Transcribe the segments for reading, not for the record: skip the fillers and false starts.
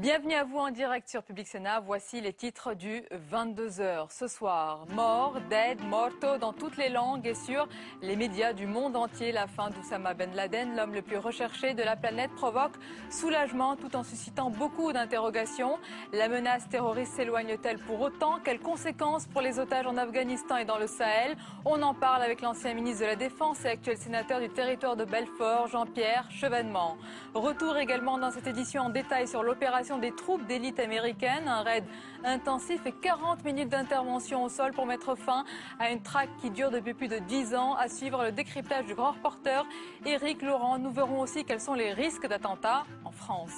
Bienvenue à vous en direct sur Public Sénat. Voici les titres du 22h. Ce soir, mort, dead, morto dans toutes les langues et sur les médias du monde entier. La fin d'Oussama Ben Laden, l'homme le plus recherché de la planète, provoque soulagement tout en suscitant beaucoup d'interrogations. La menace terroriste s'éloigne-t-elle pour autant? Quelles conséquences pour les otages en Afghanistan et dans le Sahel? On en parle avec l'ancien ministre de la Défense et actuel sénateur du territoire de Belfort, Jean-Pierre Chevènement. Retour également dans cette édition en détail sur l'opération des troupes d'élite américaines, un raid intensif et 40 minutes d'intervention au sol pour mettre fin à une traque qui dure depuis plus de 10 ans. À suivre le décryptage du grand reporter Éric Laurent. Nous verrons aussi quels sont les risques d'attentats en France.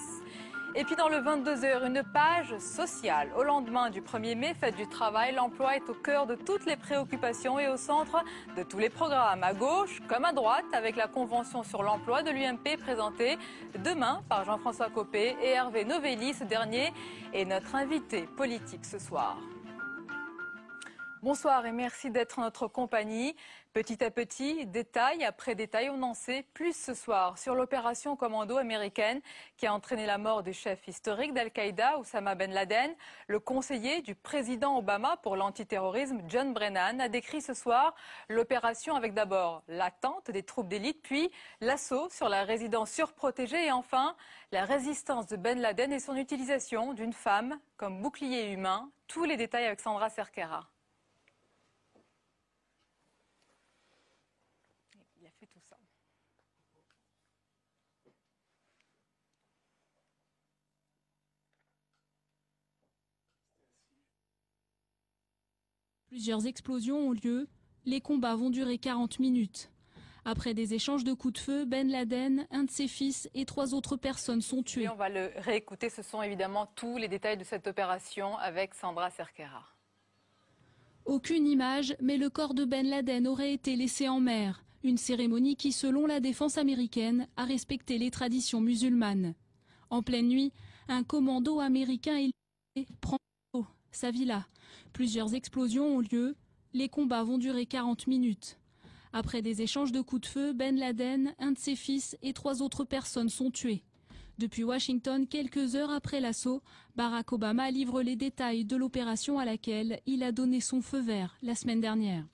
Et puis dans le 22h, une page sociale. Au lendemain du 1er mai, fête du travail, l'emploi est au cœur de toutes les préoccupations et au centre de tous les programmes, à gauche comme à droite, avec la convention sur l'emploi de l'UMP présentée demain par Jean-François Copé et Hervé Novelli. Ce dernier est notre invité politique ce soir. Bonsoir et merci d'être en notre compagnie. Petit à petit, détail après détail, on en sait plus ce soir sur l'opération commando américaine qui a entraîné la mort du chef historique d'Al-Qaïda, Oussama Ben Laden. Le conseiller du président Obama pour l'antiterrorisme, John Brennan, a décrit ce soir l'opération avec d'abord l'attente des troupes d'élite, puis l'assaut sur la résidence surprotégée et enfin la résistance de Ben Laden et son utilisation d'une femme comme bouclier humain. Tous les détails avec Sandra Cerquera. Tout ça. Plusieurs explosions ont lieu. Les combats vont durer 40 minutes. Après des échanges de coups de feu, Ben Laden, un de ses fils et 3 autres personnes sont tués. Et on va le réécouter. Ce sont évidemment tous les détails de cette opération avec Sandra Cerquera. Aucune image, mais le corps de Ben Laden aurait été laissé en mer. Une cérémonie qui, selon la défense américaine, a respecté les traditions musulmanes. En pleine nuit, un commando américain prend sa villa. Plusieurs explosions ont lieu. Les combats vont durer 40 minutes. Après des échanges de coups de feu, Ben Laden, un de ses fils et 3 autres personnes sont tués. Depuis Washington, quelques heures après l'assaut, Barack Obama livre les détails de l'opération à laquelle il a donné son feu vert la semaine dernière.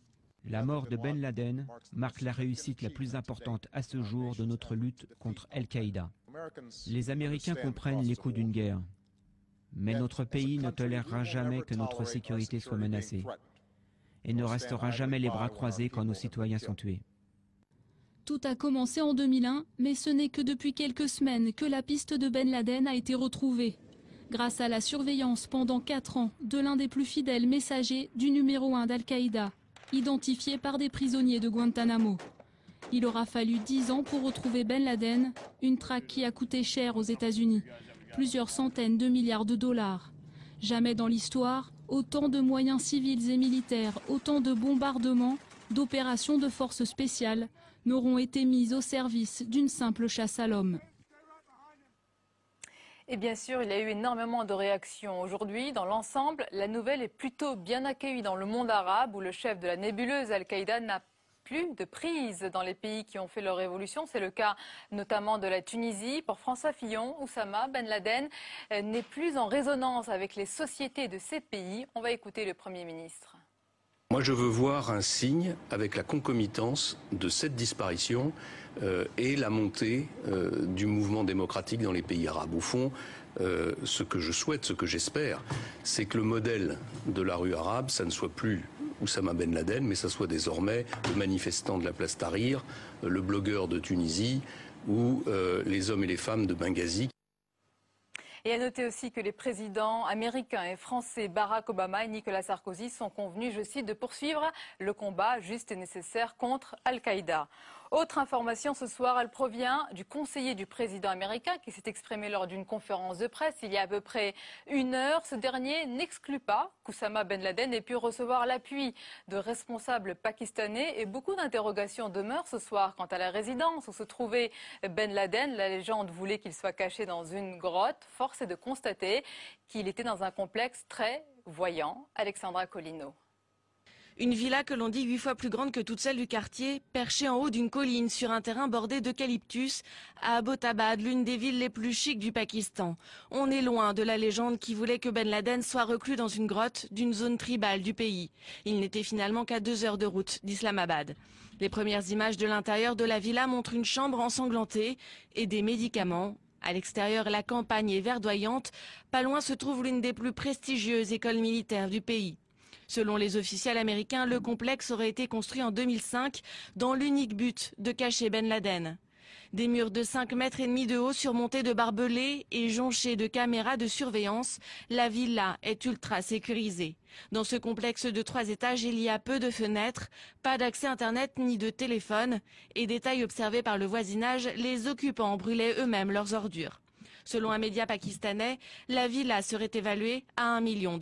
La mort de Ben Laden marque la réussite la plus importante à ce jour de notre lutte contre Al-Qaïda. Les Américains comprennent les coûts d'une guerre, mais notre pays ne tolérera jamais que notre sécurité soit menacée et ne restera jamais les bras croisés quand nos citoyens sont tués. Tout a commencé en 2001, mais ce n'est que depuis quelques semaines que la piste de Ben Laden a été retrouvée. Grâce à la surveillance pendant 4 ans de l'un des plus fidèles messagers du numéro 1 d'Al-Qaïda, identifié par des prisonniers de Guantanamo. Il aura fallu 10 ans pour retrouver Ben Laden, une traque qui a coûté cher aux États-Unis, plusieurs centaines de milliards de dollars. Jamais dans l'histoire, autant de moyens civils et militaires, autant de bombardements, d'opérations de forces spéciales n'auront été mis au service d'une simple chasse à l'homme. Et bien sûr, il y a eu énormément de réactions aujourd'hui. Dans l'ensemble, la nouvelle est plutôt bien accueillie dans le monde arabe où le chef de la nébuleuse Al-Qaïda n'a plus de prise dans les pays qui ont fait leur révolution. C'est le cas notamment de la Tunisie. Pour François Fillon, Oussama Ben Laden n'est plus en résonance avec les sociétés de ces pays. On va écouter le Premier ministre. Moi, je veux voir un signe avec la concomitance de cette disparition et la montée du mouvement démocratique dans les pays arabes. Au fond, ce que je souhaite, ce que j'espère, c'est que le modèle de la rue arabe, ça ne soit plus Oussama Ben Laden, mais ça soit désormais le manifestant de la place Tahrir, le blogueur de Tunisie ou les hommes et les femmes de Benghazi. Et à noter aussi que les présidents américains et français Barack Obama et Nicolas Sarkozy sont convenus, je cite, de poursuivre le combat juste et nécessaire contre Al-Qaïda. Autre information ce soir, elle provient du conseiller du président américain qui s'est exprimé lors d'une conférence de presse il y a à peu près 1 heure. Ce dernier n'exclut pas qu'Oussama Ben Laden ait pu recevoir l'appui de responsables pakistanais et beaucoup d'interrogations demeurent ce soir quant à la résidence où se trouvait Ben Laden. La légende voulait qu'il soit caché dans une grotte. Force est de constater qu'il était dans un complexe très voyant. Alexandra Colino. Une villa que l'on dit 8 fois plus grande que toutes celles du quartier, perchée en haut d'une colline sur un terrain bordé d'eucalyptus, à Abbottabad, l'une des villes les plus chics du Pakistan. On est loin de la légende qui voulait que Ben Laden soit reclus dans une grotte d'une zone tribale du pays. Il n'était finalement qu'à 2 heures de route d'Islamabad. Les premières images de l'intérieur de la villa montrent une chambre ensanglantée et des médicaments. À l'extérieur, la campagne est verdoyante. Pas loin se trouve l'une des plus prestigieuses écoles militaires du pays. Selon les officiels américains, le complexe aurait été construit en 2005 dans l'unique but de cacher Ben Laden. Des murs de 5,5 mètres de haut surmontés de barbelés et jonchés de caméras de surveillance, la villa est ultra sécurisée. Dans ce complexe de 3 étages, il y a peu de fenêtres, pas d'accès Internet ni de téléphone. Et détail observé par le voisinage, les occupants brûlaient eux-mêmes leurs ordures. Selon un média pakistanais, la villa serait évaluée à $1 million.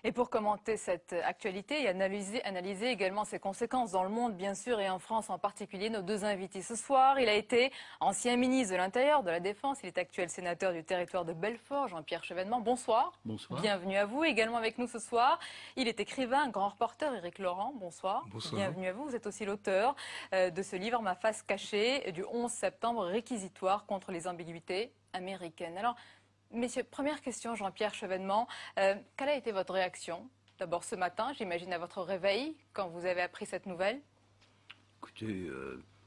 Et pour commenter cette actualité et analyser également ses conséquences dans le monde, bien sûr, et en France en particulier, nos 2 invités ce soir. Il a été ancien ministre de l'Intérieur, de la Défense. Il est actuel sénateur du territoire de Belfort, Jean-Pierre Chevènement. Bonsoir. Bonsoir. Bienvenue à vous. Également avec nous ce soir, il est écrivain, grand reporter, Éric Laurent. Bonsoir. Bonsoir. Bienvenue à vous. Vous êtes aussi l'auteur de ce livre, Ma face cachée, du 11 septembre, réquisitoire contre les ambiguïtés américaines. Alors, messieurs, première question, Jean-Pierre Chevènement. Quelle a été votre réaction, d'abord ce matin, j'imagine à votre réveil, quand vous avez appris cette nouvelle? Écoutez,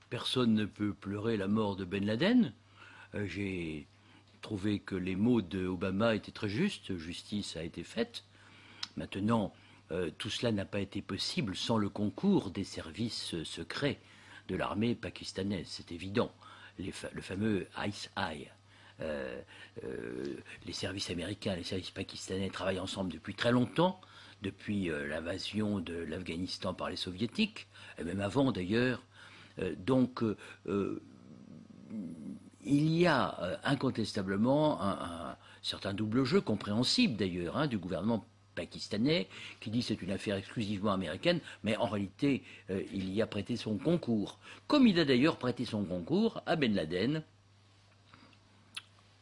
personne ne peut pleurer la mort de Ben Laden. J'ai trouvé que les mots d'Obama étaient très justes. Justice a été faite. Maintenant, tout cela n'a pas été possible sans le concours des services secrets de l'armée pakistanaise. C'est évident. Le fameux ISI. Les services américains et les services pakistanais travaillent ensemble depuis très longtemps, depuis l'invasion de l'Afghanistan par les soviétiques, et même avant d'ailleurs. Donc il y a incontestablement un certain double jeu, compréhensible d'ailleurs, du gouvernement pakistanais, qui dit que c'est une affaire exclusivement américaine, mais en réalité il y a prêté son concours. Comme il a d'ailleurs prêté son concours à Ben Laden,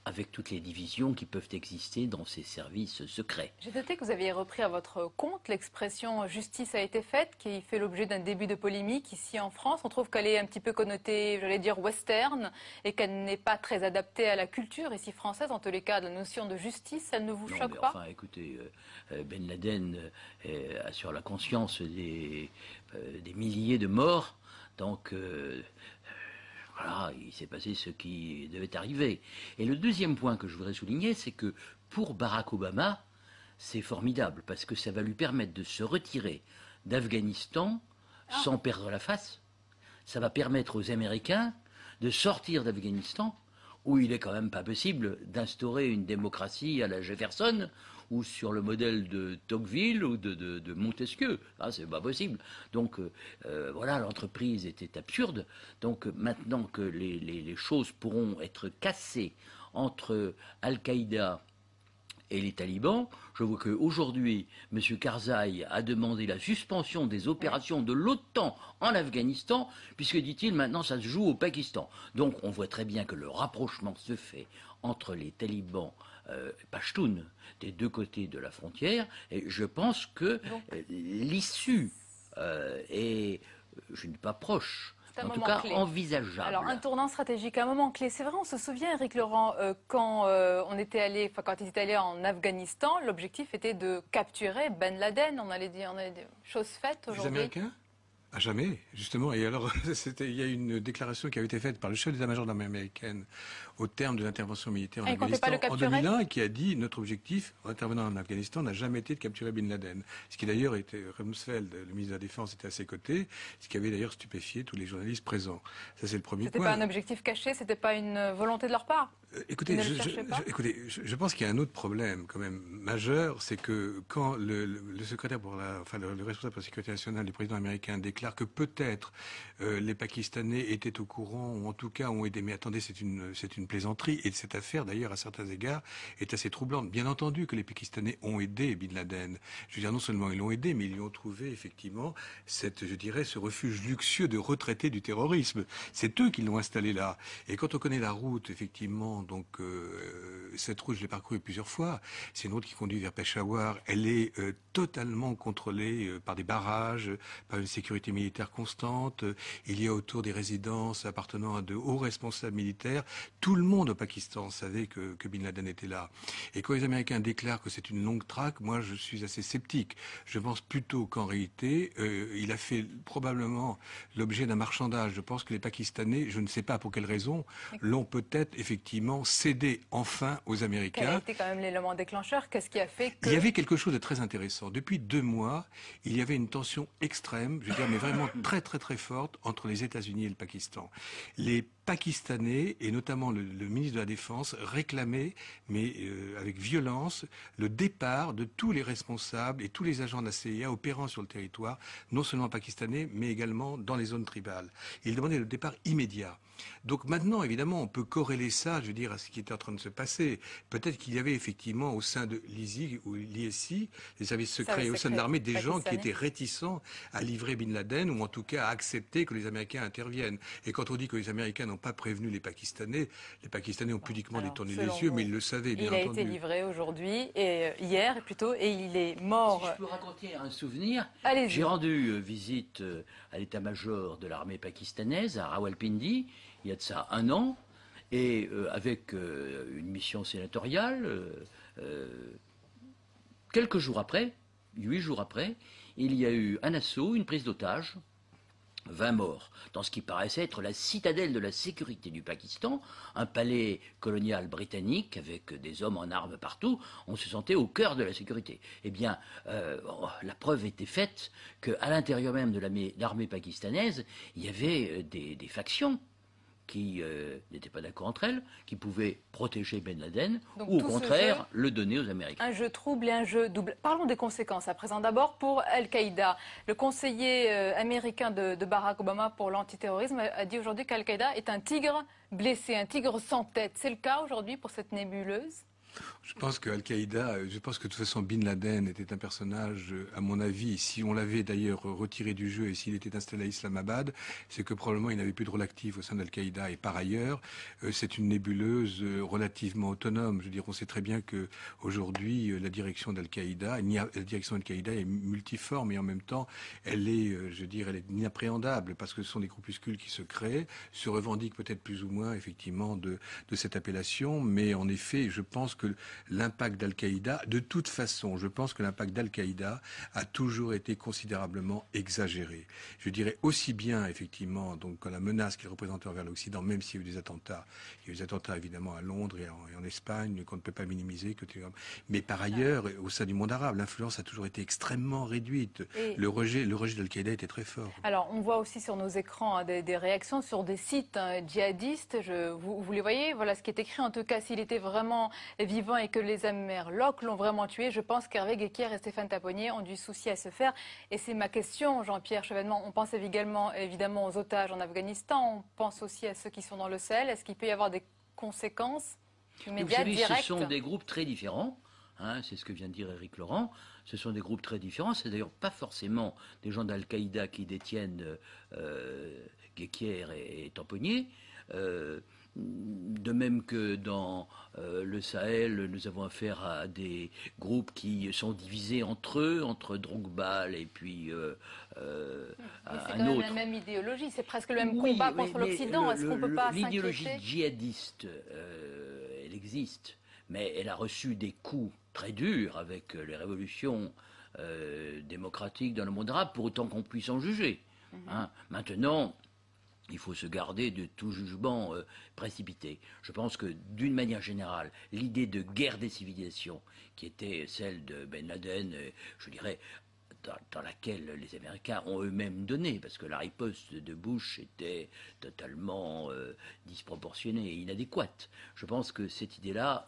avec toutes les divisions qui peuvent exister dans ces services secrets. J'ai noté que vous aviez repris à votre compte l'expression « justice a été faite » qui fait l'objet d'un début de polémique ici en France. On trouve qu'elle est un petit peu connotée, j'allais dire, western, et qu'elle n'est pas très adaptée à la culture ici française. En tous les cas, la notion de justice, elle ne vous choque pas? Enfin, écoutez, Ben Laden a sur la conscience des milliers de morts, donc... voilà, il s'est passé ce qui devait arriver. Et le deuxième point que je voudrais souligner, c'est que pour Barack Obama, c'est formidable, parce que ça va lui permettre de se retirer d'Afghanistan sans perdre la face. Ça va permettre aux Américains de sortir d'Afghanistan, où il est quand même pas possible d'instaurer une démocratie à la Jefferson, ou sur le modèle de Tocqueville ou de Montesquieu. C'est pas possible. Donc voilà, l'entreprise était absurde. Donc maintenant que les choses pourront être cassées entre Al-Qaïda et les talibans, je vois qu'aujourd'hui, M. Karzai a demandé la suspension des opérations de l'OTAN en Afghanistan, puisque, dit-il, maintenant ça se joue au Pakistan. Donc on voit très bien que le rapprochement se fait entre les talibans Pashtuns des 2 côtés de la frontière, et je pense que l'issue est, je ne dis pas proche, en tout cas envisageable. Alors un tournant stratégique, un moment clé. C'est vrai, on se souvient, Éric Laurent, quand ils étaient allés en Afghanistan, l'objectif était de capturer Ben Laden. On allait dire, chose faite aujourd'hui. Les Américains? À jamais, justement. Et alors, il y a une déclaration qui avait été faite par le chef d'état-major de l'armée américaine au terme de l'intervention militaire en Afghanistan en 2001, et qui a dit notre objectif, en intervenant en Afghanistan, n'a jamais été de capturer Bin Laden. Ce qui d'ailleurs était, Rumsfeld, le ministre de la Défense, était à ses côtés, ce qui avait d'ailleurs stupéfié tous les journalistes présents. Ça, c'est le premier point. C'était pas un objectif caché, c'était pas une volonté de leur part? Écoutez, je pense qu'il y a un autre problème quand même majeur, c'est que quand le secrétaire le responsable pour la sécurité nationale du président américain déclare que peut-être les Pakistanais étaient au courant, ou en tout cas ont aidé, mais attendez, c'est une plaisanterie, et cette affaire d'ailleurs à certains égards est assez troublante. Bien entendu que les Pakistanais ont aidé Bin Laden. Je veux dire, non seulement ils l'ont aidé, mais ils lui ont trouvé effectivement ce refuge luxueux de retraités du terrorisme. C'est eux qui l'ont installé là. Et quand on connaît la route effectivement effectivement, donc cette route, je l'ai parcourue plusieurs fois. C'est une route qui conduit vers Peshawar. Elle est totalement contrôlée par des barrages, par une sécurité militaire constante. Il y a autour des résidences appartenant à de hauts responsables militaires. Tout le monde au Pakistan savait que Bin Laden était là. Et quand les Américains déclarent que c'est une longue traque, moi je suis assez sceptique. Je pense plutôt qu'en réalité, il a fait probablement l'objet d'un marchandage. Je pense que les Pakistanais, je ne sais pas pour quelle raison, l'ont peut-être effectivement cédé enfin aux Américains. Quel a été quand même l'élément déclencheur? Qu'est-ce qui a fait que... Il y avait quelque chose de très intéressant. Depuis 2 mois, il y avait une tension extrême, je veux dire, mais vraiment très très très forte entre les États-Unis et le Pakistan. Les Pakistanais, et notamment le ministre de la Défense, réclamaient, mais avec violence, le départ de tous les responsables et tous les agents de la CIA opérant sur le territoire, non seulement pakistanais, mais également dans les zones tribales. Ils demandaient le départ immédiat. Donc maintenant, évidemment, on peut corréler ça, je veux dire, à ce qui était en train de se passer. Peut-être qu'il y avait effectivement au sein de l'ISI ou l'ISI, les services secrets, et au sein de l'armée, des gens qui étaient réticents à livrer Bin Laden, ou en tout cas à accepter que les Américains interviennent. Et quand on dit que les Américains n'ont pas prévenu les Pakistanais ont pudiquement détourné les yeux, mais ils le savaient, bien entendu. Il a été livré aujourd'hui, et hier plutôt, et il est mort. Si je peux raconter un souvenir, allez-y. J'ai rendu visite à l'état-major de l'armée pakistanaise, à Rawalpindi, il y a de ça 1 an, et avec une mission sénatoriale, quelques jours après, 8 jours après, il y a eu un assaut, une prise d'otage, 20 morts, dans ce qui paraissait être la citadelle de la sécurité du Pakistan, un palais colonial britannique avec des hommes en armes partout. On se sentait au cœur de la sécurité. Eh bien, la preuve était faite qu'à l'intérieur même de l'armée pakistanaise, il y avait des factions qui n'étaient pas d'accord entre elles, qui pouvaient protéger Ben Laden, donc, ou au contraire le donner aux Américains. Un jeu trouble et un jeu double. Parlons des conséquences à présent. D'abord pour Al-Qaïda. Le conseiller américain de Barack Obama pour l'antiterrorisme a dit aujourd'hui qu'Al-Qaïda est un tigre blessé, un tigre sans tête. C'est le cas aujourd'hui pour cette nébuleuse? Je pense que Al-Qaïda, je pense que de toute façon Bin Laden était un personnage, à mon avis, si on l'avait d'ailleurs retiré du jeu et s'il était installé à Islamabad, c'est que probablement il n'avait plus de rôle actif au sein d'Al-Qaïda. Et par ailleurs, c'est une nébuleuse relativement autonome. Je veux dire, on sait très bien que aujourd'hui la direction d'Al-Qaïda, la direction d'Al-Qaïda est multiforme et en même temps elle est, je veux dire, elle est inappréhendable parce que ce sont des groupuscules qui se créent, se revendiquent peut-être plus ou moins effectivement de cette appellation, mais en effet, je pense que l'impact d'Al-Qaïda, de toute façon, je pense que l'impact d'Al-Qaïda a toujours été considérablement exagéré. Je dirais aussi bien, effectivement, donc, la menace qu'il représentait envers l'Occident, même s'il y a eu des attentats. Il y a eu des attentats, évidemment, à Londres et en Espagne, qu'on ne peut pas minimiser. Mais par ailleurs, au sein du monde arabe, l'influence a toujours été extrêmement réduite. Le rejet d'Al-Qaïda était très fort. Alors, on voit aussi sur nos écrans des réactions sur des sites djihadistes. Vous les voyez? Voilà ce qui est écrit. En tout cas, s'il était vraiment vivant et que les Amerlocs l'ont vraiment tué, je pense qu'Hervé Guéquière et Stéphane Taponnier ont du souci à se faire. Et c'est ma question, Jean-Pierre Chevènement. On pense évidemment aux otages en Afghanistan. On pense aussi à ceux qui sont dans le Sahel. Est-ce qu'il peut y avoir des conséquences immédiates, directes? Ce sont des groupes très différents. Hein, c'est ce que vient de dire Éric Laurent. Ce sont des groupes très différents. C'est d'ailleurs pas forcément des gens d'Al-Qaïda qui détiennent Guéquière et Taponnier. De même que dans le Sahel, nous avons affaire à des groupes qui sont divisés entre eux, entre Drogba et puis un autre. C'est quand même la même idéologie, c'est presque le même combat contre l'Occident. Est-ce qu'on peut pas s'inquiéter? L'idéologie djihadiste, elle existe, mais elle a reçu des coups très durs avec les révolutions démocratiques dans le monde arabe, pour autant qu'on puisse en juger. Hein. Maintenant, il faut se garder de tout jugement précipité. Je pense que, d'une manière générale, l'idée de guerre des civilisations, qui était celle de Ben Laden, je dirais, dans laquelle les Américains ont eux-mêmes donné, parce que la riposte de Bush était totalement disproportionnée et inadéquate. Je pense que cette idée-là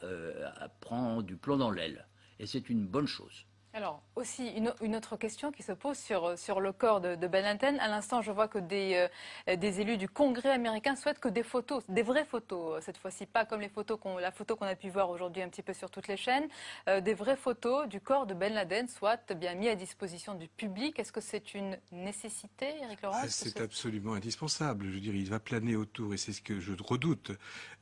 prend du plomb dans l'aile, et c'est une bonne chose. Alors, aussi, une autre question qui se pose sur le corps de Ben Laden. À l'instant, je vois que des élus du Congrès américain souhaitent que des photos, des vraies photos, cette fois-ci, pas comme la photo qu'on a pu voir aujourd'hui un petit peu sur toutes les chaînes, des vraies photos du corps de Ben Laden soient bien mis à disposition du public. Est-ce que c'est une nécessité, Éric Laurent? C'est absolument indispensable. Je dirais, il va planer autour, et c'est ce que je redoute.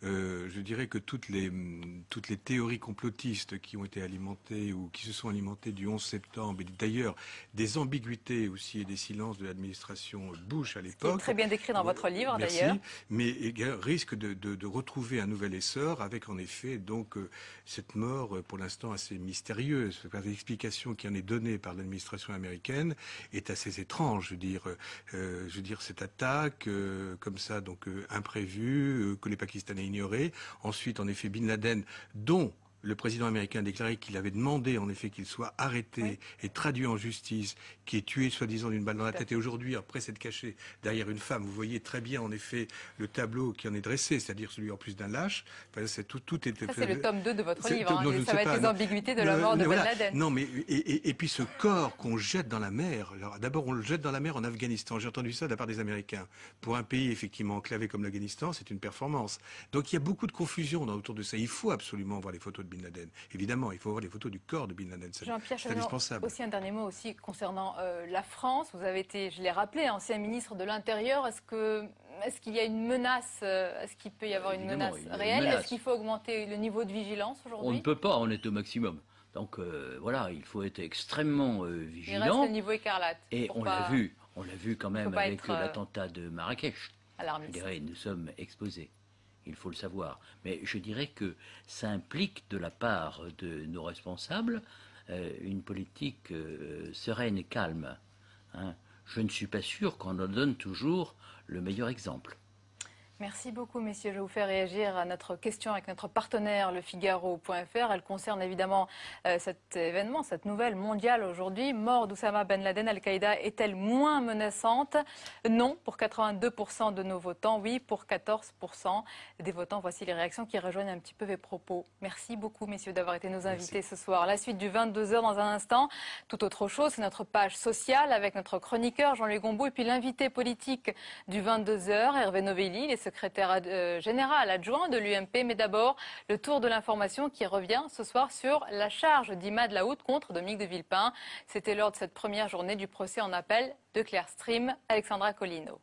Je dirais que toutes les théories complotistes qui ont été alimentées ou qui se sont alimentées du 11 septembre, et d'ailleurs des ambiguïtés aussi et des silences de l'administration Bush à l'époque. Très bien décrit dans votre livre, merci, d'ailleurs. Mais risque de retrouver un nouvel essor avec en effet donc cette mort pour l'instant assez mystérieuse. L'explication qui en est donnée par l'administration américaine est assez étrange. Je veux dire cette attaque comme ça donc imprévue que les Pakistanais ignoraient. Ensuite en effet Bin Laden dont le président américain a déclaré qu'il avait demandé en effet qu'il soit arrêté et traduit en justice, qui est tué soi-disant d'une balle dans la tête. Et aujourd'hui, après s'être caché derrière une femme, vous voyez très bien en effet le tableau qui en est dressé, c'est-à-dire celui en plus d'un lâche. Enfin, tout est. Ça c'est le tome 2 de votre livre. Ça va être les ambiguïtés de la mort de Ben Laden. Non, mais et puis ce corps qu'on jette dans la mer. Alors d'abord on le jette dans la mer en Afghanistan. J'ai entendu ça de la part des Américains. Pour un pays effectivement enclavé comme l'Afghanistan, c'est une performance. Donc il y a beaucoup de confusion autour de ça. Il faut absolument voir les photos de Bin Laden. Évidemment, il faut voir les photos du corps de Bin Laden. C'est indispensable. Aussi un dernier mot aussi concernant la France. Vous avez été, je l'ai rappelé, ancien ministre de l'Intérieur. Est-ce qu'il y a une menace? Est-ce qu'il peut y avoir une menace réelle? Est-ce qu'il faut augmenter le niveau de vigilance aujourd'hui? On ne peut pas, on est au maximum. Donc voilà, il faut être extrêmement vigilant. Il reste le niveau écarlate. Et on l'a vu quand même avec l'attentat de Marrakech. Je dirais, nous sommes exposés. Il faut le savoir. Mais je dirais que ça implique de la part de nos responsables une politique sereine et calme. Hein. Je ne suis pas sûr qu'on en donne toujours le meilleur exemple. Merci beaucoup, messieurs. Je vais vous faire réagir à notre question avec notre partenaire, lefigaro.fr. Elle concerne évidemment cet événement, cette nouvelle mondiale aujourd'hui. Mort d'Oussama Ben Laden, Al-Qaïda est-elle moins menaçante? Non, pour 82% de nos votants. Oui, pour 14% des votants. Voici les réactions qui rejoignent un petit peu mes propos. Merci beaucoup, messieurs, d'avoir été nos invités ce soir. La suite du 22h dans un instant. Tout autre chose, c'est notre page sociale avec notre chroniqueur Jean-Louis Gombault et puis l'invité politique du 22h, Hervé Novelli, les secrétaire général adjoint de l'UMP. Mais d'abord, le tour de l'information qui revient ce soir sur la charge d'Imad Laoud contre Dominique de Villepin. C'était lors de cette première journée du procès en appel de Clearstream. Alexandra Colino.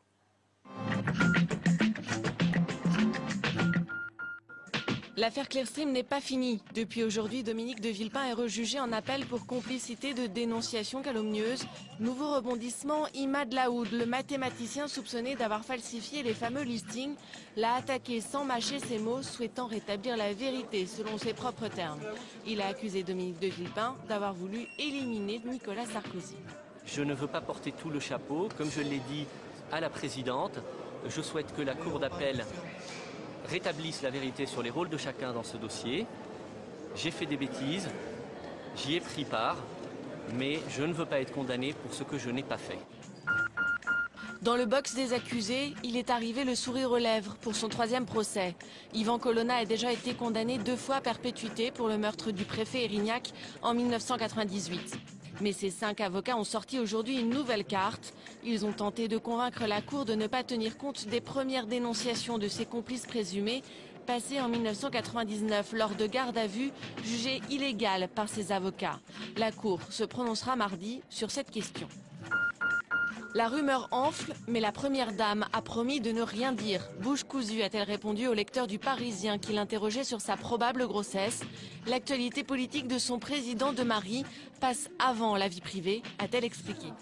L'affaire Clearstream n'est pas finie. Depuis aujourd'hui, Dominique de Villepin est rejugé en appel pour complicité de dénonciation calomnieuse. Nouveau rebondissement, Imad Laoud, le mathématicien soupçonné d'avoir falsifié les fameux listings, l'a attaqué sans mâcher ses mots, souhaitant rétablir la vérité selon ses propres termes. Il a accusé Dominique de Villepin d'avoir voulu éliminer Nicolas Sarkozy. Je ne veux pas porter tout le chapeau. Comme je l'ai dit à la présidente, je souhaite que la Cour d'appel rétablisse la vérité sur les rôles de chacun dans ce dossier. J'ai fait des bêtises, j'y ai pris part, mais je ne veux pas être condamné pour ce que je n'ai pas fait. Dans le box des accusés, il est arrivé le sourire aux lèvres pour son 3e procès. Yvan Colonna a déjà été condamné 2 fois à perpétuité pour le meurtre du préfet Erignac en 1998. Mais ces 5 avocats ont sorti aujourd'hui une nouvelle carte. Ils ont tenté de convaincre la Cour de ne pas tenir compte des premières dénonciations de ses complices présumés, passées en 1999 lors de garde à vue, jugées illégales par ses avocats. La Cour se prononcera mardi sur cette question. La rumeur enfle, mais la première dame a promis de ne rien dire. Bouche cousue, a-t-elle répondu au lecteur du Parisien qui l'interrogeait sur sa probable grossesse. L'actualité politique de son président de mari passe avant la vie privée, a-t-elle expliqué.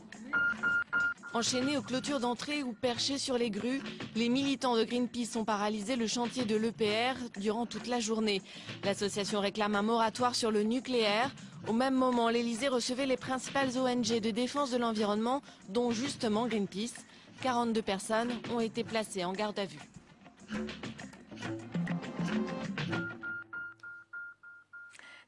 Enchaînés aux clôtures d'entrée ou perchés sur les grues, les militants de Greenpeace ont paralysé le chantier de l'EPR durant toute la journée. L'association réclame un moratoire sur le nucléaire. Au même moment, l'Elysée recevait les principales ONG de défense de l'environnement, dont justement Greenpeace. 42 personnes ont été placées en garde à vue.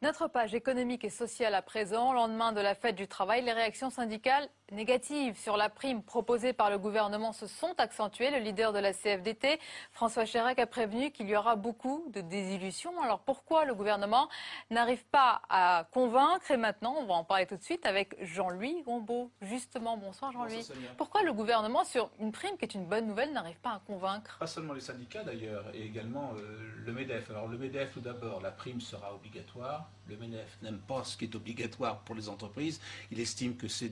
Notre page économique et sociale à présent, lendemain de la fête du travail, les réactions syndicales négatives sur la prime proposée par le gouvernement se sont accentuées. Le leader de la CFDT, François Chérèque, a prévenu qu'il y aura beaucoup de désillusions. Alors pourquoi le gouvernement n'arrive pas à convaincre? Et maintenant, on va en parler tout de suite avec Jean-Louis Gombault. Justement, bonsoir Jean-Louis. Pourquoi le gouvernement, sur une prime qui est une bonne nouvelle, n'arrive pas à convaincre? Pas seulement les syndicats d'ailleurs, et également le MEDEF. Alors le MEDEF, tout d'abord, la prime sera obligatoire. Le MEDEF n'aime pas ce qui est obligatoire pour les entreprises. Il estime que c'est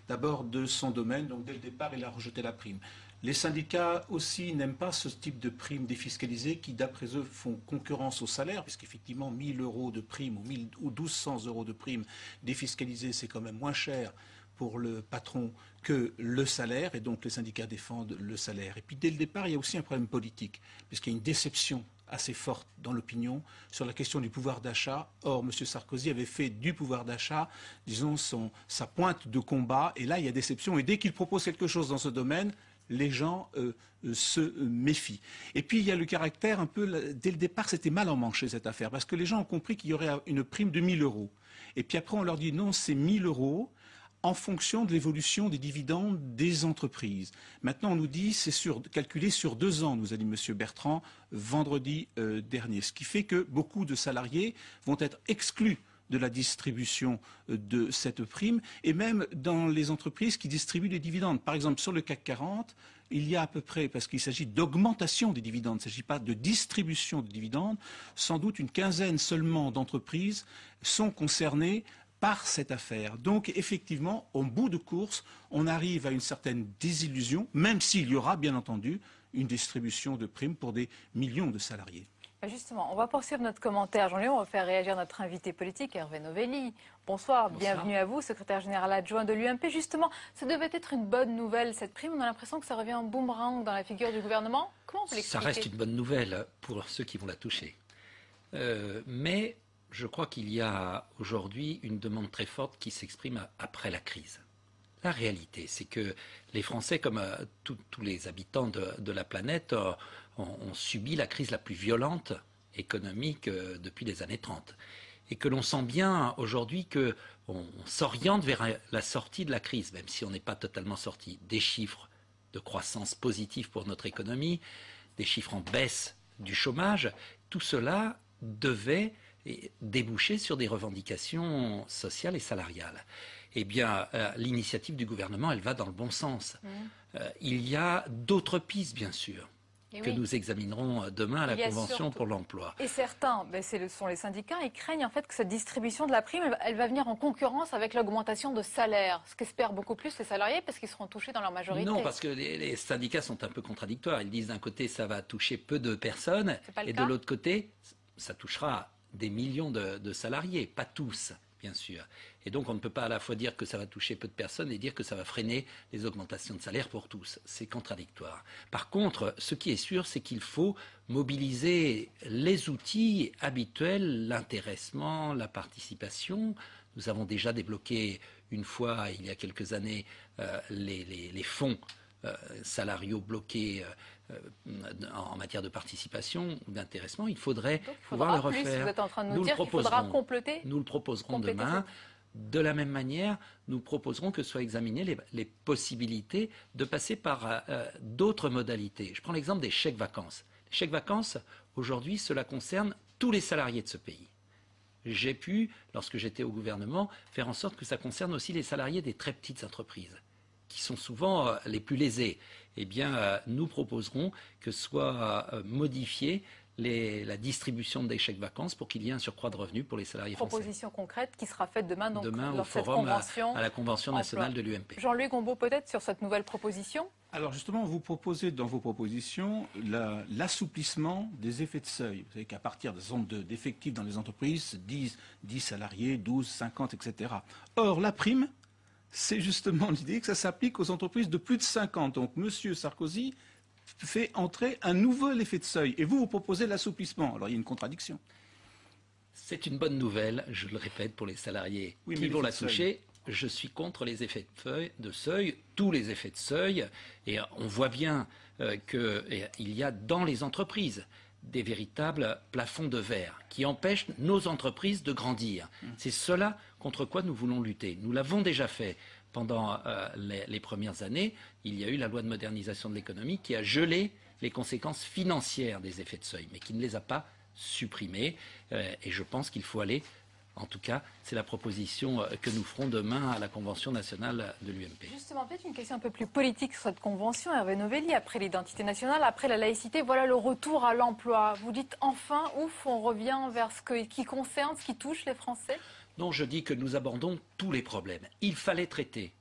d'abord de son domaine, donc dès le départ, il a rejeté la prime. Les syndicats aussi n'aiment pas ce type de prime défiscalisée qui, d'après eux, font concurrence au salaire, puisqu'effectivement, 1 000 euros de prime ou 1 200 euros de prime défiscalisée, c'est quand même moins cher pour le patron que le salaire, et donc les syndicats défendent le salaire. Et puis dès le départ, il y a aussi un problème politique, puisqu'il y a une déception assez forte dans l'opinion sur la question du pouvoir d'achat. Or, M. Sarkozy avait fait du pouvoir d'achat, disons, sa pointe de combat, et là, il y a déception. Et dès qu'il propose quelque chose dans ce domaine, les gens se méfient. Et puis, il y a le caractère un peu... Dès le départ, c'était mal emmanché, cette affaire, parce que les gens ont compris qu'il y aurait une prime de 1 000 euros. Et puis après, on leur dit non, c'est 1 000 euros en fonction de l'évolution des dividendes des entreprises. Maintenant, on nous dit c'est calculé sur 2 ans, nous a dit M. Bertrand vendredi dernier. Ce qui fait que beaucoup de salariés vont être exclus de la distribution de cette prime, et même dans les entreprises qui distribuent des dividendes. Par exemple, sur le CAC 40, il y a à peu près, parce qu'il s'agit d'augmentation des dividendes, il ne s'agit pas de distribution de dividendes, sans doute une quinzaine seulement d'entreprises sont concernées par cette affaire. Donc, effectivement, au bout de course, on arrive à une certaine désillusion, même s'il y aura, bien entendu, une distribution de primes pour des millions de salariés. Justement, on va poursuivre notre commentaire. Jean-Louis, on va faire réagir notre invité politique, Hervé Novelli. Bonsoir, bienvenue à vous, secrétaire général adjoint de l'UMP. Justement, ça devait être une bonne nouvelle, cette prime. On a l'impression que ça revient en boomerang dans la figure du gouvernement. Comment vous l'expliquez? Ça reste une bonne nouvelle pour ceux qui vont la toucher. Mais je crois qu'il y a aujourd'hui une demande très forte qui s'exprime après la crise. La réalité, c'est que les Français, comme tous les habitants de la planète, ont subi la crise la plus violente économique depuis les années 30. Et que l'on sent bien aujourd'hui qu'on s'oriente vers la sortie de la crise, même si on n'est pas totalement sorti. Des chiffres de croissance positifs pour notre économie, des chiffres en baisse du chômage, tout cela devait déboucher sur des revendications sociales et salariales. Eh bien, l'initiative du gouvernement, elle va dans le bon sens. Il y a d'autres pistes, bien sûr, que nous examinerons demain à la Convention pour l'emploi. Et certains, ce sont les syndicats, ils craignent en fait que cette distribution de la prime, elle va venir en concurrence avec l'augmentation de salaire, ce qu'espèrent beaucoup plus les salariés parce qu'ils seront touchés dans leur majorité. Non, parce que les syndicats sont un peu contradictoires. Ils disent d'un côté, ça va toucher peu de personnes, et de l'autre côté, ça touchera des millions de salariés, pas tous, bien sûr. Et donc on ne peut pas à la fois dire que ça va toucher peu de personnes et dire que ça va freiner les augmentations de salaire pour tous. C'est contradictoire. Par contre, ce qui est sûr, c'est qu'il faut mobiliser les outils habituels, l'intéressement, la participation. Nous avons déjà débloqué une fois, il y a quelques années, les fonds salariaux bloqués en matière de participation ou d'intéressement. Il faudrait pouvoir le refaire. Vous êtes en train de nous dire qu'il faudra compléter. Nous le proposerons demain. De la même manière, nous proposerons que soient examinées les possibilités de passer par d'autres modalités. Je prends l'exemple des chèques vacances. Les chèques vacances, aujourd'hui, cela concerne tous les salariés de ce pays. J'ai pu, lorsque j'étais au gouvernement, faire en sorte que ça concerne aussi les salariés des très petites entreprises, qui sont souvent les plus lésés. Eh bien, nous proposerons que soit modifiée la distribution des chèques vacances pour qu'il y ait un surcroît de revenus pour les salariés français. Proposition concrète qui sera faite demain, donc, demain dans au cette forum convention à la Convention nationale de l'UMP. Jean-Louis Gombault, peut-être sur cette nouvelle proposition? Alors justement, vous proposez dans vos propositions l'assouplissement des effets de seuil. Vous savez qu'à partir d'effectifs dans les entreprises, 10 salariés, 12, 50, etc. Or, la prime, c'est justement l'idée que ça s'applique aux entreprises de plus de 50. Donc, M. Sarkozy fait entrer un nouvel effet de seuil. Et vous proposez l'assouplissement. Alors, il y a une contradiction. C'est une bonne nouvelle, je le répète, pour les salariés qui vont la toucher. Je suis contre les effets de seuil, tous les effets de seuil. Et on voit bien qu'il y a dans les entreprises des véritables plafonds de verre qui empêchent nos entreprises de grandir. C'est cela contre quoi nous voulons lutter. Nous l'avons déjà fait pendant les premières années. Il y a eu la loi de modernisation de l'économie qui a gelé les conséquences financières des effets de seuil, mais qui ne les a pas supprimées. Et je pense qu'il faut aller, en tout cas, c'est la proposition que nous ferons demain à la Convention nationale de l'UMP. Justement, peut-être une question un peu plus politique sur cette convention, Hervé Novelli. Après l'identité nationale, après la laïcité, voilà le retour à l'emploi. Vous dites enfin, ouf, on revient vers ce qui concerne, ce qui touche les Français? Non, je dis que nous abordons tous les problèmes. Il fallait traiter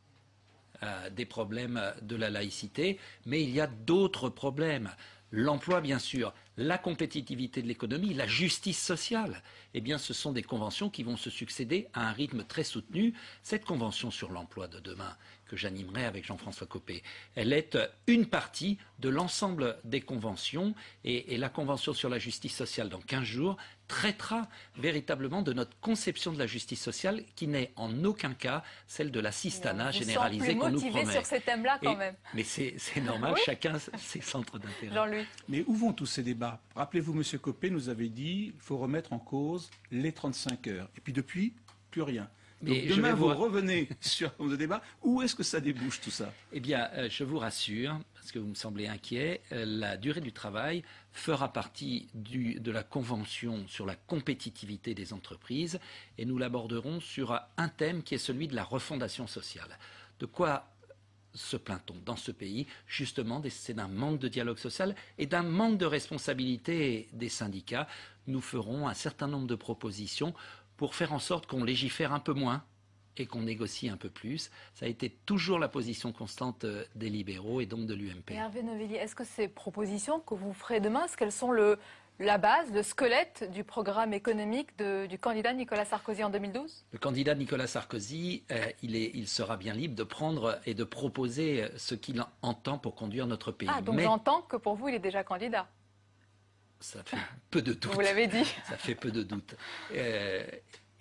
des problèmes de la laïcité, mais il y a d'autres problèmes. L'emploi, bien sûr, la compétitivité de l'économie, la justice sociale. Eh bien, ce sont des conventions qui vont se succéder à un rythme très soutenu. Cette convention sur l'emploi de demain, que j'animerai avec Jean-François Copé, elle est une partie de l'ensemble des conventions. Et la convention sur la justice sociale, dans 15 jours, traitera véritablement de notre conception de la justice sociale, qui n'est en aucun cas celle de l'assistanat généralisé qu'on nous promet. Sur ces thèmes-là, quand même. Mais c'est normal, oui. Chacun ses centres d'intérêt. Jean-Louis. Mais où vont tous ces débats? Rappelez-vous, M. Copé nous avait dit qu'il faut remettre en cause les 35 heures. Et puis depuis, plus rien. Donc demain, vous revenez sur le débat. Où est-ce que ça débouche tout ça? Eh bien, je vous rassure, parce que vous me semblez inquiet, la durée du travail fera partie de la Convention sur la compétitivité des entreprises et nous l'aborderons sur un thème qui est celui de la refondation sociale. De quoi se plaint-on dans ce pays? Justement, c'est d'un manque de dialogue social et d'un manque de responsabilité des syndicats. Nous ferons un certain nombre de propositions pour faire en sorte qu'on légifère un peu moins et qu'on négocie un peu plus. Ça a été toujours la position constante des libéraux et donc de l'UMP. Hervé Novelli, est-ce que ces propositions que vous ferez demain, est-ce qu'elles sont la base, le squelette du programme économique du candidat Nicolas Sarkozy en 2012? Le candidat Nicolas Sarkozy, il sera bien libre de prendre et de proposer ce qu'il entend pour conduire notre pays. Ah, donc j'entends que pour vous, il est déjà candidat. Ça fait peu de doute. Vous l'avez dit. Ça fait peu de doute.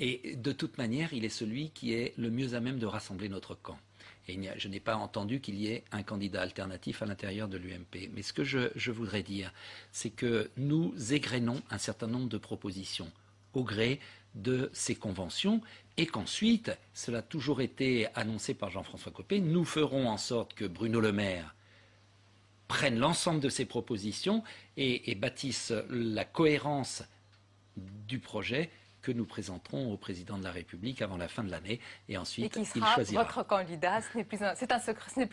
Et de toute manière, il est celui qui est le mieux à même de rassembler notre camp. Et je n'ai pas entendu qu'il y ait un candidat alternatif à l'intérieur de l'UMP. Mais ce que je voudrais dire, c'est que nous égrenons un certain nombre de propositions au gré de ces conventions et qu'ensuite, cela a toujours été annoncé par Jean-François Copé, nous ferons en sorte que Bruno Le Maire prennent l'ensemble de ces propositions et bâtissent la cohérence du projet que nous présenterons au président de la République avant la fin de l'année et ensuite il choisira votre candidat. Ce n'est plus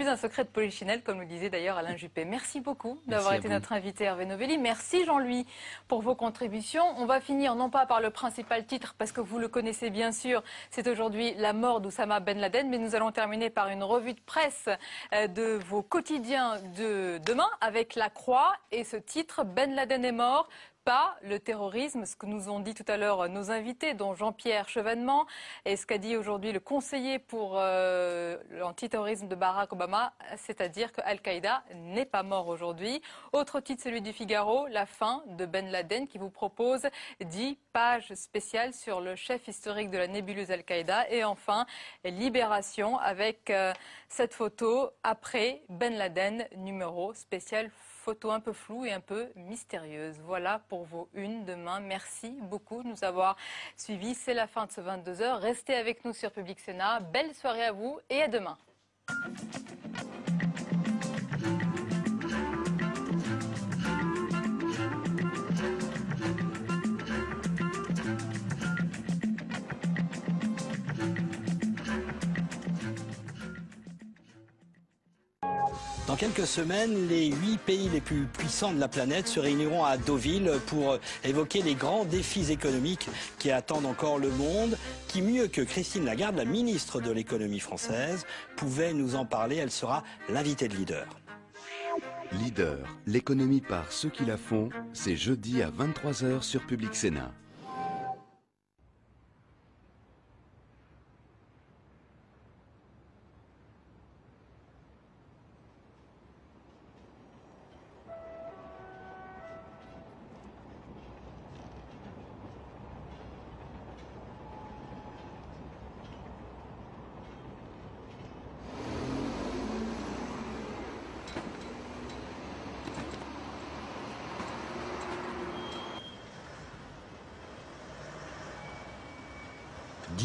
un secret de polichinelle, comme le disait d'ailleurs Alain Juppé. Merci beaucoup d'avoir été notre invité, Hervé Novelli. Merci Jean-Louis pour vos contributions. On va finir non pas par le principal titre, parce que vous le connaissez bien sûr, c'est aujourd'hui la mort d'Oussama Ben Laden, mais nous allons terminer par une revue de presse de vos quotidiens de demain avec La Croix et ce titre, Ben Laden est mort. Pas le terrorisme, ce que nous ont dit tout à l'heure nos invités, dont Jean-Pierre Chevènement, et ce qu'a dit aujourd'hui le conseiller pour l'antiterrorisme de Barack Obama, c'est-à-dire que Al-Qaïda n'est pas mort aujourd'hui. Autre titre, celui du Figaro, la fin de Ben Laden, qui vous propose 10 pages spéciales sur le chef historique de la nébuleuse Al-Qaïda. Et enfin, Libération, avec cette photo après Ben Laden, numéro spécial photo un peu floue et un peu mystérieuse. Voilà pour vos unes demain. Merci beaucoup de nous avoir suivis. C'est la fin de ce 22h. Restez avec nous sur Public Sénat. Belle soirée à vous et à demain. Dans quelques semaines, les 8 pays les plus puissants de la planète se réuniront à Deauville pour évoquer les grands défis économiques qui attendent encore le monde. Qui mieux que Christine Lagarde, la ministre de l'économie française, pouvait nous en parler. Elle sera l'invitée de Leader. Leader, l'économie par ceux qui la font, c'est jeudi à 23h sur Public Sénat.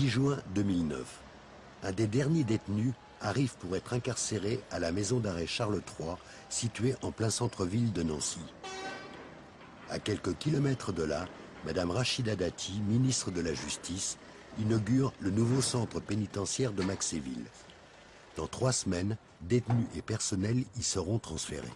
10 juin 2009. Un des derniers détenus arrive pour être incarcéré à la maison d'arrêt Charles III, située en plein centre-ville de Nancy. À quelques kilomètres de là, Madame Rachida Dati, ministre de la Justice, inaugure le nouveau centre pénitentiaire de Maxéville. Dans 3 semaines, détenus et personnel y seront transférés.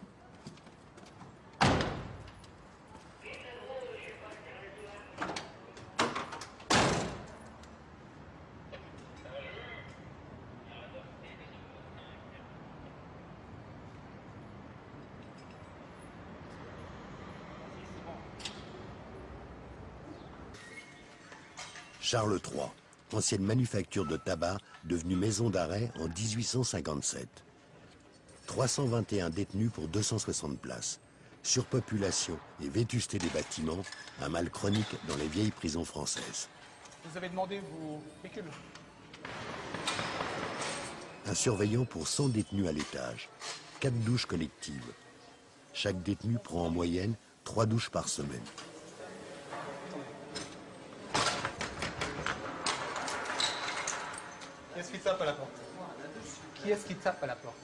Charles III, ancienne manufacture de tabac devenue maison d'arrêt en 1857. 321 détenus pour 260 places. Surpopulation et vétusté des bâtiments, un mal chronique dans les vieilles prisons françaises. Vous avez demandé vos véhicules. Un surveillant pour 100 détenus à l'étage. 4 douches collectives. Chaque détenu prend en moyenne 3 douches par semaine. Qui est-ce qui tape à la porte? Qui est-ce qui tape à la porte?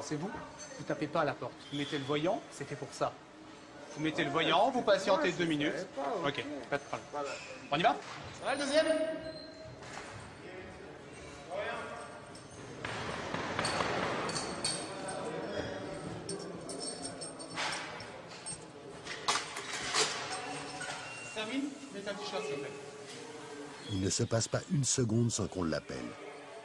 C'est vous? Vous tapez pas à la porte. Vous mettez le voyant, c'était pour ça. Vous mettez le voyant, vous patientez 2 minutes. Ok, pas de problème. On y va? Ça va le deuxième? Termine, mettez un t-shirt s'il vous plaît. Il ne se passe pas une seconde sans qu'on l'appelle.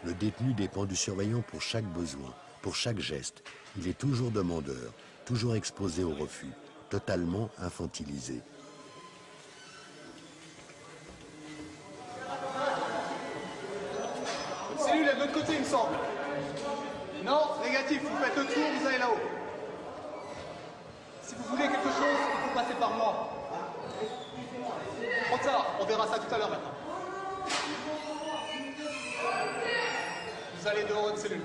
Le détenu dépend du surveillant pour chaque besoin, pour chaque geste. Il est toujours demandeur, toujours exposé au refus, totalement infantilisé. Votre cellule est de l'autre côté, il me semble. Non, négatif, vous faites le tour, vous allez là-haut. Si vous voulez quelque chose, il faut passer par moi. Prends ça, on verra ça tout à l'heure maintenant. Vous allez dehors de cellule.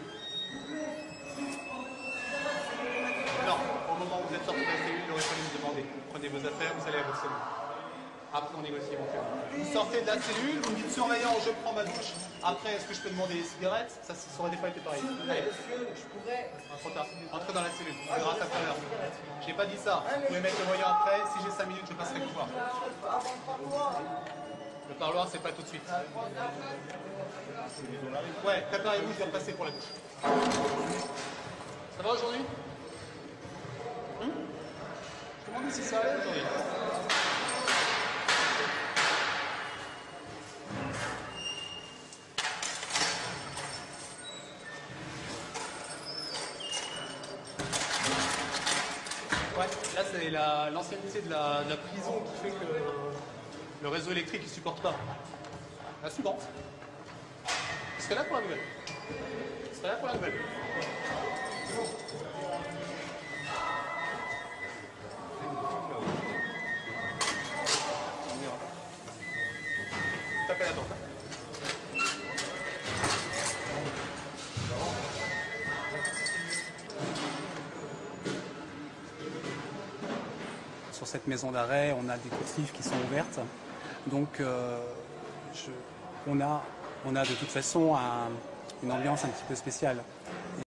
Non, au moment où vous êtes sorti de la cellule, il aurait fallu me demander. Prenez vos affaires, vous allez à votre cellule. Après, on négocie éventuellement. Vous sortez de la cellule, vous me dites surveillant, je prends ma douche. Après, est-ce que je peux demander des cigarettes? Ça aurait des fois été pareil. Allez. Je pourrais. Trop tard. Entrez dans la cellule, on verra ça tout à l'heure. J'ai pas dit ça. Vous pouvez mettre le voyant après. Si j'ai 5 minutes, je passerai vous voir. Le parloir, c'est pas tout de suite. Ouais, préparez-vous, je vais repasser pour la douche. Ça va aujourd'hui? Je me demande si ça allait aujourd'hui. Ouais, là c'est l'ancienneté de la prison qui fait que le réseau électrique ne supporte pas. La suivante. Je serai là pour la nouvelle. Je serai là pour la nouvelle. Tapez la porte. Sur cette maison d'arrêt, on a des coursives qui sont ouvertes. Donc on a de toute façon une ambiance un petit peu spéciale.